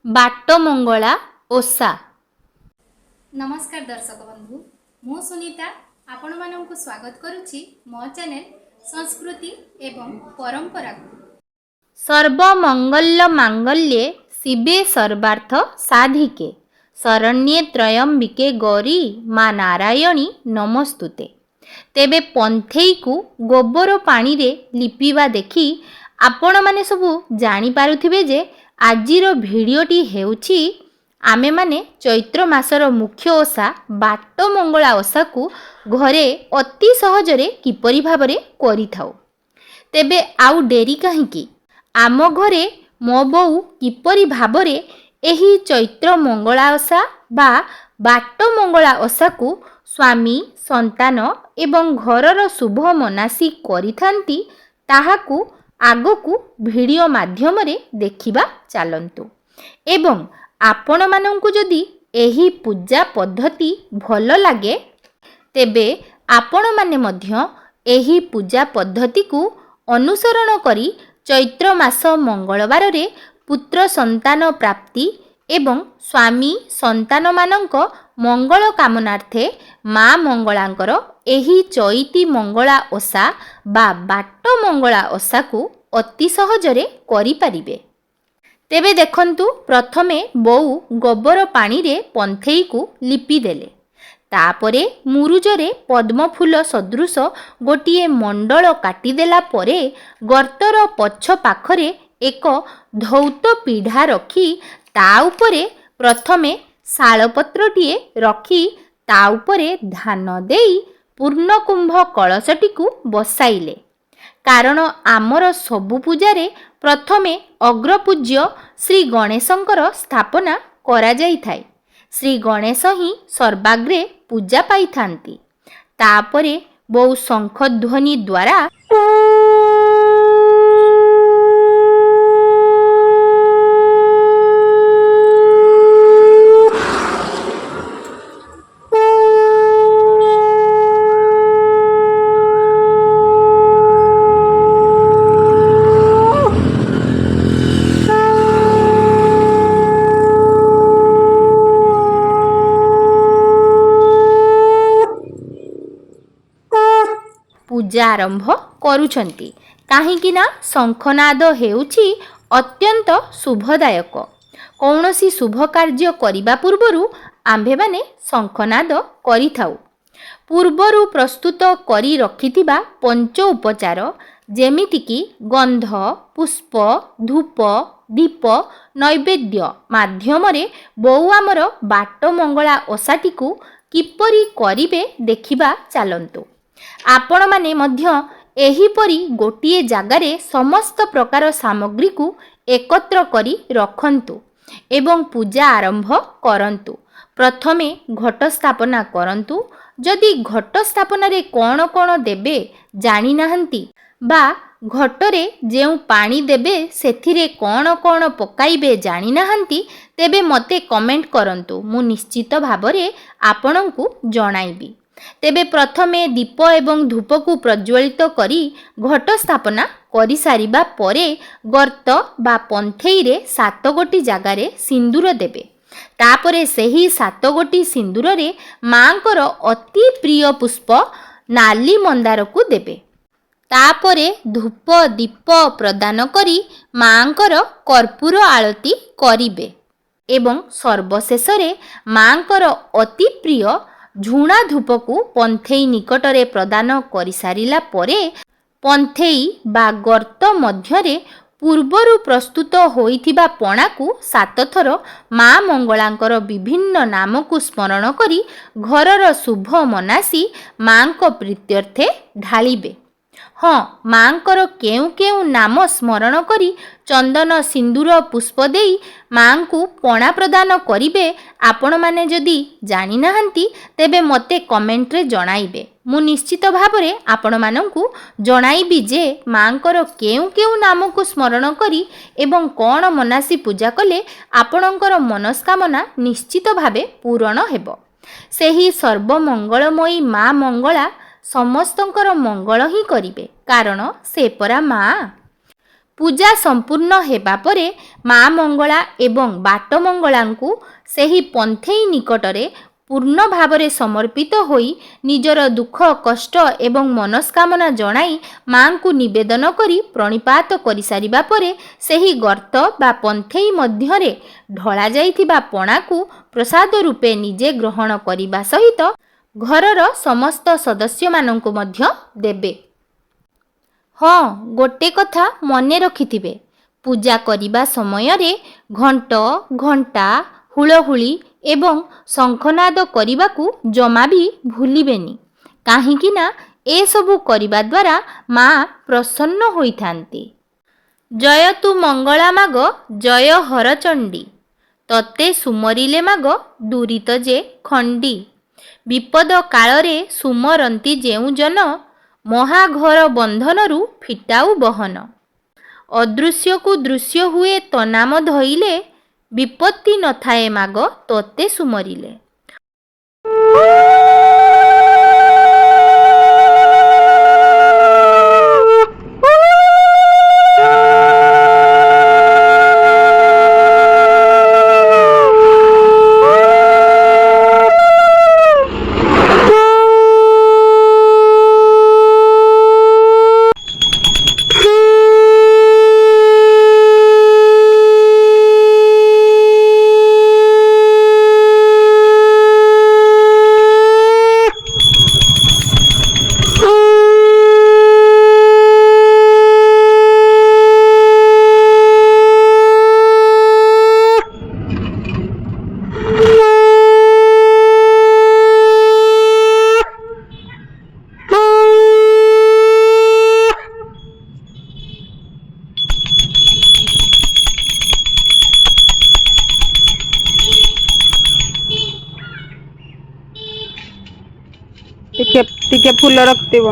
ବାଟମଙ୍ଗଳା ଓଷା। नमस्कार दर्शक बंधु मु सुनीता आपण मानक स्वागत करुच्ची मो चैनल संस्कृति एवं परंपरा को। सर्वमंगल मांगल्ये शिवे सर्वार्थ साधिके शरण्ये त्रयंबिके गौरी मा नारायणी नमस्तुते। तेबे पंथेई को गोबर पानी रे लिपिबा देखी आपण माने सबु जानी पारुथिबे जे आजिर भिडियोटी हेउछि आमे माने चैत्र मासर मुख्य ओषा बाटमंगला ओषा को घरे अति सहजरे किपरि भाबरे करि थाउ। तेबे आउ डेरी काहींकी आम घरे मो बोऊ किपरि भाबरे एही चैत्र मंगला ओषा बा बाटमंगला ओषा को स्वामी संतान एवं घरर शुभ मनासी करिथांती ताहाकू आगकू भिडियो माध्यम रे देखिबा चालंतु। एवं आपण मानंकु जदि एही पूजा पद्धति भल लागे तेबे आपण माने मध्य एही पूजा पद्धति को अनुसरण करी चैत्र मास मंगलवार रे पुत्र संतान प्राप्ति एवं स्वामी संतान मानंक मंगल कामनार्थे माँ मंगलांकर एही चैती मंगला ओषा बा बाटमंगला ओषा को अति सहजरे करि परिबे। तेबे देखंतु प्रथमे बोऊ गोबर पानी रे पंथेई को लिपि देले। तापरे मुरुजरे पद्मफूल सदृश गोटिए मंडल काटिदेला परे गर्तर पछ पाखरे एक धौत पीढ़ा रखी ता उपरे प्रथमे शालपत्रटिए रखी ता उपरे धान देई पूर्णकुंभ कलशटी को बसाइले। कारण आमर सबु पूजारे प्रथमे अग्रपूज्य श्री गणेशंकर स्थापना करा जाई थाए। श्री गणेश ही सर्वाग्रे पूजा पाई थांती। तापरे बहु शंखध्वनि द्वारा पूजा आरंभ करुछंती। काहींकि ना शंखनाद हेउछि अत्यंत शुभदायक। कौनसी शुभ कार्य करिबा पूर्वरु आम्भे माने शंखनाद करिथाउ। पूर्वरु प्रस्तुत करी रखिथिबा पंच उपचार जेमितिकी गंध पुष्प धूप दीप नैवेद्य माध्यमरे बहु आमर बाटमंगला ओषाटी को किपरि करिबे देखिबा चालंतु। आपण माने मध्य एहीपरि गोटिए जागारे समस्त प्रकार सामग्री को एकत्र करी रखंतु एवं पूजा आरंभ करंतु। प्रथमे घट स्थापना करंतु। जदि घट स्थापना रे कोण कोण देबे जानि नाहंती बा घटरे जेउ पानी देबे सेथिरे कोण कोण पकाइबे जानि नाहंती तेबे मते कमेंट करंतु। मु निश्चित भाबरे आपणंकु जणाइबी। तेबे प्रथमे दीप एवं धूप को प्रज्वलित करी घट स्थापना करि सारिबा परे गर्त बा पंथेई रे 7 गोटी जागारे सिंदूर देबे। तापरे सेही 7 गोटी सिंदूर रे मांकर अति प्रिय पुष्प नाली मंदार को देबे। तापरे धूप दीप प्रदान करी मांकर कर्पूर आळती करिबे एवं सर्वशेष रे मांकर अति प्रिय झुणा धूप को पंथेई निकटरे प्रदान करि सारिला परे पंथेई बा गर्त मध्यरे पूर्वरु प्रस्तुत होइथिबा पणा को 7 थर माँ मंगलांकर विभिन्न नाम को स्मरण करी घरर शुभ मनासी माँ को प्रीत्यर्थे ढालिबे। हाँ माँकर केउ केउ नाम स्मरण करी चंदन सिंदूर पुष्प देई माँ को पणा प्रदान करिबे आपण माने जदि जानि नाहंती तेबे मते कमेंट रे जणाइबे। मु निश्चित भाबरे आपण मानंकु जणाइबी जे माँकर केउ केउ नाम को स्मरण करी एवं कोण मनासी पूजा कले आपणकर मनस्कामना निश्चित भाबे पूरण हेबो। सेही सर्वमंगलमयी माँ मंगला समस्तंकर मंगल ही करिबे कारण से परा माँ। ପୂଜା ସମ୍ପୂର୍ଣ୍ଣ ହେବା ପରେ ମା ମଙ୍ଗଳା ଏବଂ ବାଟ ମଙ୍ଗଳାଙ୍କୁ ସେହି ପନ୍ଥେଇ ନିକଟରେ ପୂର୍ଣ୍ଣ ଭାବରେ ସମର୍ପିତ ହୋଇ ନିଜର ଦୁଃଖ କଷ୍ଟ ଏବଂ ମନସ୍କାମନା ଜଣାଇ ମାଙ୍କୁ ନିବେଦନ କରି ପ୍ରଣିପାତ କରିସାରିବା ପରେ ସେହି ଗର୍ତ୍ତ ବା ପନ୍ଥେଇ ମଧ୍ୟରେ ଢଳା ଯାଇଥିବା ପଣାକୁ ପ୍ରସାଦ ରୂପେ ନିଜେ ଗ୍ରହଣ କରିବା ସହିତ ଘରର ସମସ୍ତ ସଦସ୍ୟମାନଙ୍କୁ ମଧ୍ୟ ଦେବେ। ହଁ, ଗୋଟେ କଥା ମନେ ରଖିଥିବେ, ପୂଜା କରିବା ସମୟରେ ଘଣ୍ଟ, ଘଣ୍ଟା, ହୁଳହୁଳି ଏବଂ ଶଙ୍ଖନାଦ କରିବାକୁ ଜମା ବି ଭୁଲିବେନି। କାହିଁକି ନା ଏସବୁ କରିବା ଦ୍ୱାରା ମା ପ୍ରସନ୍ନ ହୋଇଥାନ୍ତି। ଜୟ ତୁ ମଙ୍ଗଳା ମାଗ ଜୟ ହରଚଣ୍ଡୀ, ତତେ ସୁମରିଲେ ମାଗ ଦୁରିତ ଯେ ଖଣ୍ଡି। ବିପଦ କାଳରେ ସୁମରନ୍ତି ଯେଉଁ ଜନ, ମହାଘୋର ବନ୍ଧନରୁ ଫିଟାଉ ବହନ। ଅଦୃଶ୍ୟକୁ ଦୃଶ୍ୟ ହୁଏ ତୋ ନାମ ଧଇଲେ, ବିପତ୍ତି ନଥାଏ ମାଗ ତୋତେ ସୁମରିଲେ। ଟିକେ ଫୁଲ ରଖିଥିବ।